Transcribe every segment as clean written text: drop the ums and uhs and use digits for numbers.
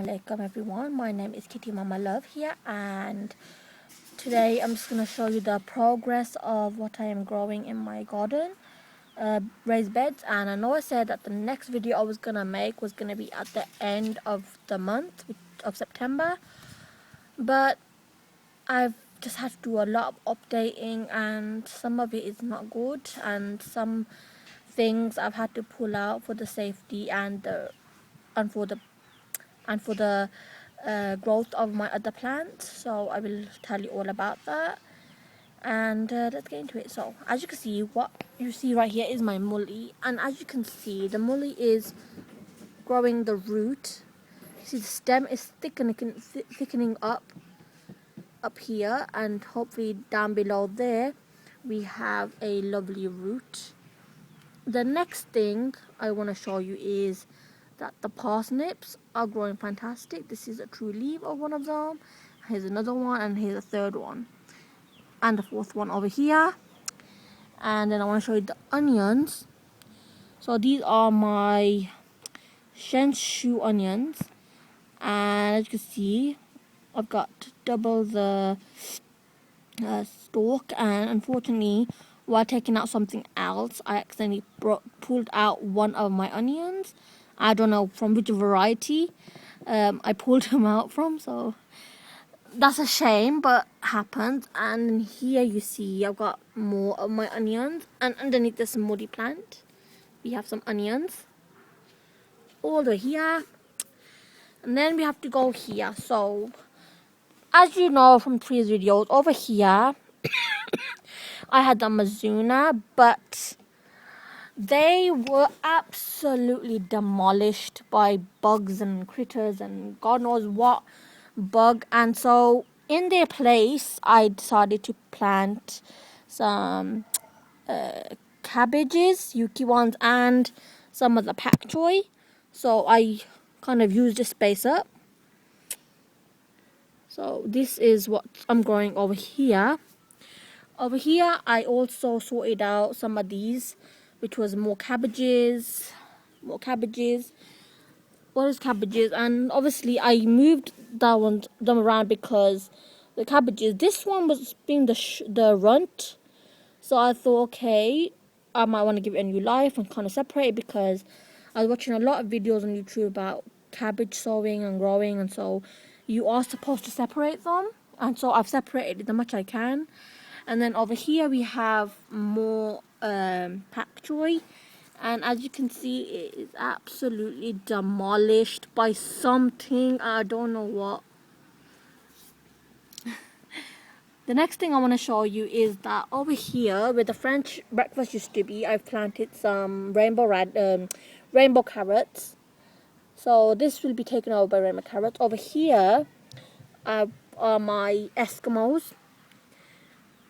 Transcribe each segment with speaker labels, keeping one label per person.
Speaker 1: Assalamualaikum everyone, my name is Kitty Mama Love here, and today I'm just going to show you the progress of what I am growing in my garden, raised beds. And I know I said that the next video I was going to make was going to be at the end of the month of September, but I've just had to do a lot of updating and some of it is not good, and some things I've had to pull out for the safety and for the growth of my other plants. So I will tell you all about that, and let's get into it. So as you can see, what you see right here is my mully, and as you can see, the mully is growing the root. You see the stem is thickening up here, and hopefully down below there we have a lovely root. The next thing I want to show you is that the parsnips are growing fantastic. This is a true leaf of one of them. Here's another one, and here's a third one, and the fourth one over here. And then I want to show you the onions. So these are my Shenshu onions, and as you can see, I've got double the stalk, and unfortunately while taking out something else I accidentally pulled out one of my onions. I don't know from which variety I pulled him out from, so that's a shame, but happens. And here you see I've got more of my onions, and underneath this mully plant we have some onions all the way here, and then we have to go here. So as you know from previous videos, over here I had the Mizuna, but they were absolutely demolished by bugs and critters and God knows what bug. And so in their place I decided to plant some cabbages, Yuki ones, and some of the pak choi. So I kind of used the space up. So this is what I'm growing over here. Over here I also sorted out some of these, which was more cabbages. What is cabbages? And obviously I moved them around because the cabbages, this one was being the runt. So I thought, okay, I might want to give it a new life and kind of separate it, because I was watching a lot of videos on YouTube about cabbage sowing and growing, and so you are supposed to separate them. And so I've separated it as much as I can. And then over here we have more pak choi, and as you can see it is absolutely demolished by something, I don't know what. The next thing I want to show you is that over here where the French breakfast used to be, I've planted some rainbow carrots. So this will be taken over by rainbow carrots. Over here are my Eskimos.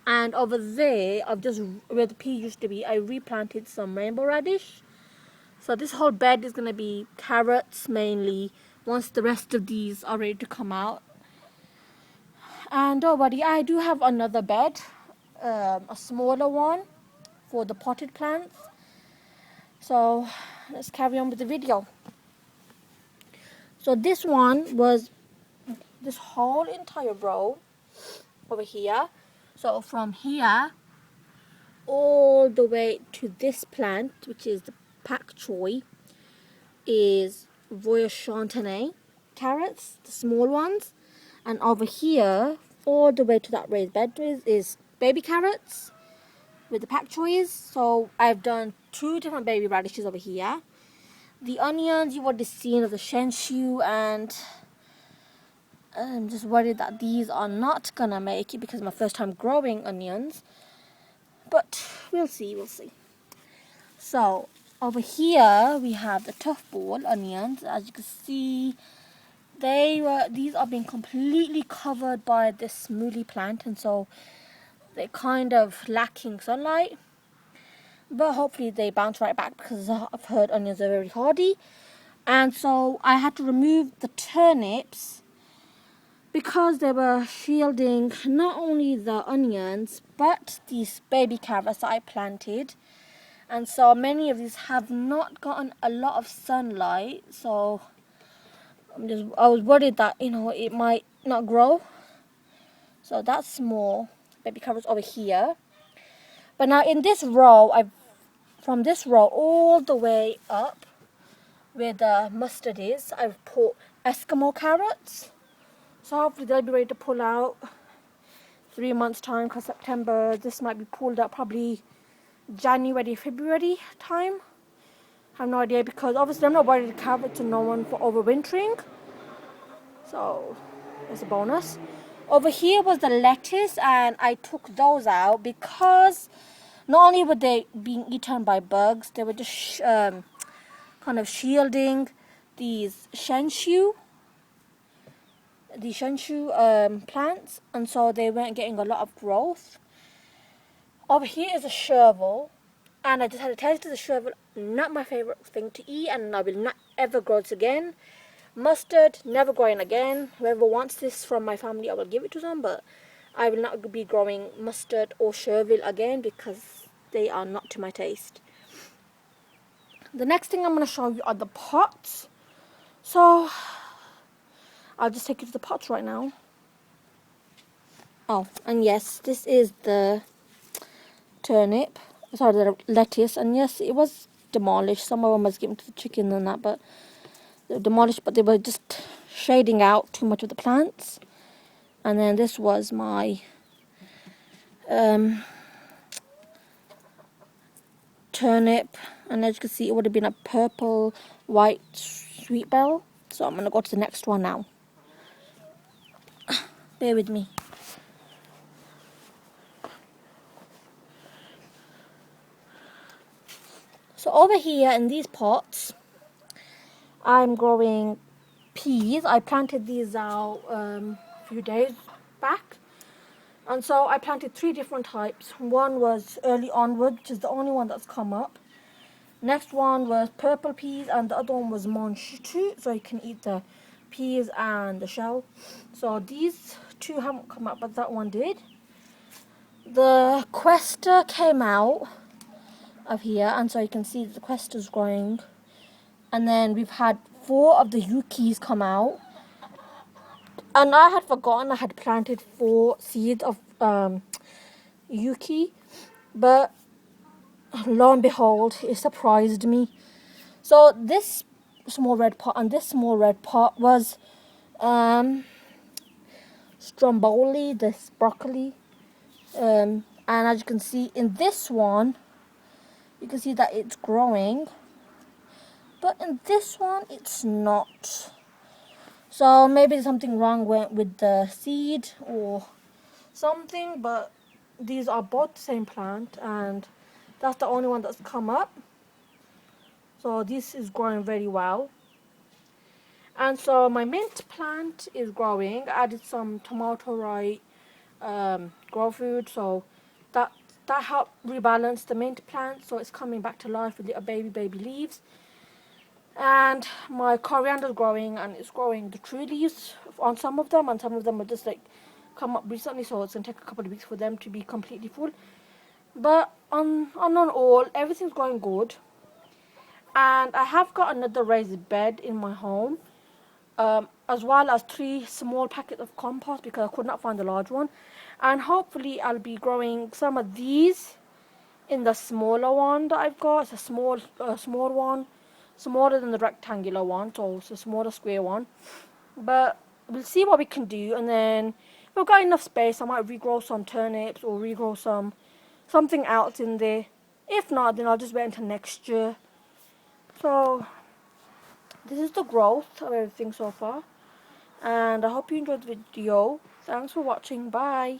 Speaker 1: And over there, where the pea used to be, I replanted some rainbow radish. So this whole bed is going to be carrots mainly, once the rest of these are ready to come out. And I do have another bed, a smaller one for the potted plants. So let's carry on with the video. So this one was this whole entire row over here. So from here all the way to this plant, which is the pak choi, is Royal Chantenay carrots, the small ones. And over here all the way to that raised bed is baby carrots with the pak choys. So I've done 2 different baby radishes over here. The onions you've already seen of the Shenshu, and I'm just worried that these are not gonna make it because it's my first time growing onions, but we'll see. So over here we have the tough ball onions. As you can see, these are being completely covered by this mully plant, and so they're kind of lacking sunlight, but hopefully they bounce right back because I've heard onions are very hardy. And so I had to remove the turnips because they were shielding not only the onions but these baby carrots I planted. And so many of these have not gotten a lot of sunlight, so I was worried that, you know, it might not grow. So that's small baby carrots over here. But now in this row, from this row all the way up where the mustard is, I've put Eskimo carrots. So hopefully they'll be ready to pull out 3 months time, because September, this might be pulled out probably January, February time. I have no idea, because obviously I'm not worried the carrots are known for overwintering. So that's a bonus. Over here was the lettuce, and I took those out because not only were they being eaten by bugs, they were just kind of shielding these shenshu plants, and so they weren't getting a lot of growth. Over here is a chervil, and I just had to taste of the chervil. Not my favorite thing to eat, and I will not ever grow this again. Mustard, never growing again. Whoever wants this from my family, I will give it to them, but I will not be growing mustard or chervil again because they are not to my taste. The next thing I'm going to show you are the pots. So I'll just take you to the pots right now. Oh, and yes, this is the turnip. Sorry, the lettuce. And yes, it was demolished. Some of them was given to the chicken and that, but they were demolished, but they were just shading out too much of the plants. And then this was my turnip, and as you can see, it would have been a purple white sweet bell. So I'm going to go to the next one now. Bear with me. So over here in these pots, I'm growing peas. I planted these out a few days back. And so I planted 3 different types. One was early onward, which is the only one that's come up. Next one was purple peas, and the other one was monchou, so you can eat the peas and the shell. So these 2 haven't come up, but that one did. The questa came out of here, and so you can see the questa's growing. And then we've had 4 of the yukis come out. And I had forgotten I had planted 4 seeds of yuki, but lo and behold, it surprised me. So this small red pot and this small red pot was stromboli, this broccoli. And as you can see in this one, you can see that it's growing, but in this one it's not. So maybe there's something wrong with the seed or something, but these are both the same plant, and that's the only one that's come up. So this is growing very well. And so my mint plant is growing. I added some tomato right grow food, so that helped rebalance the mint plant, so it's coming back to life with little baby leaves. And my coriander is growing, and it's growing the true leaves on some of them, and some of them are just like come up recently, so it's gonna take a couple of weeks for them to be completely full. But on all, everything's going good. And I have got another raised bed in my home, as well as 3 small packets of compost because I could not find a large one. And hopefully I'll be growing some of these in the smaller one that I've got. It's a small one, smaller than the rectangular one, so it's a smaller square one. But we'll see what we can do, and then if we've got enough space, I might regrow some turnips or regrow something else in there. If not, then I'll just wait until next year. So this is the growth of everything so far, and I hope you enjoyed the video. Thanks for watching. Bye.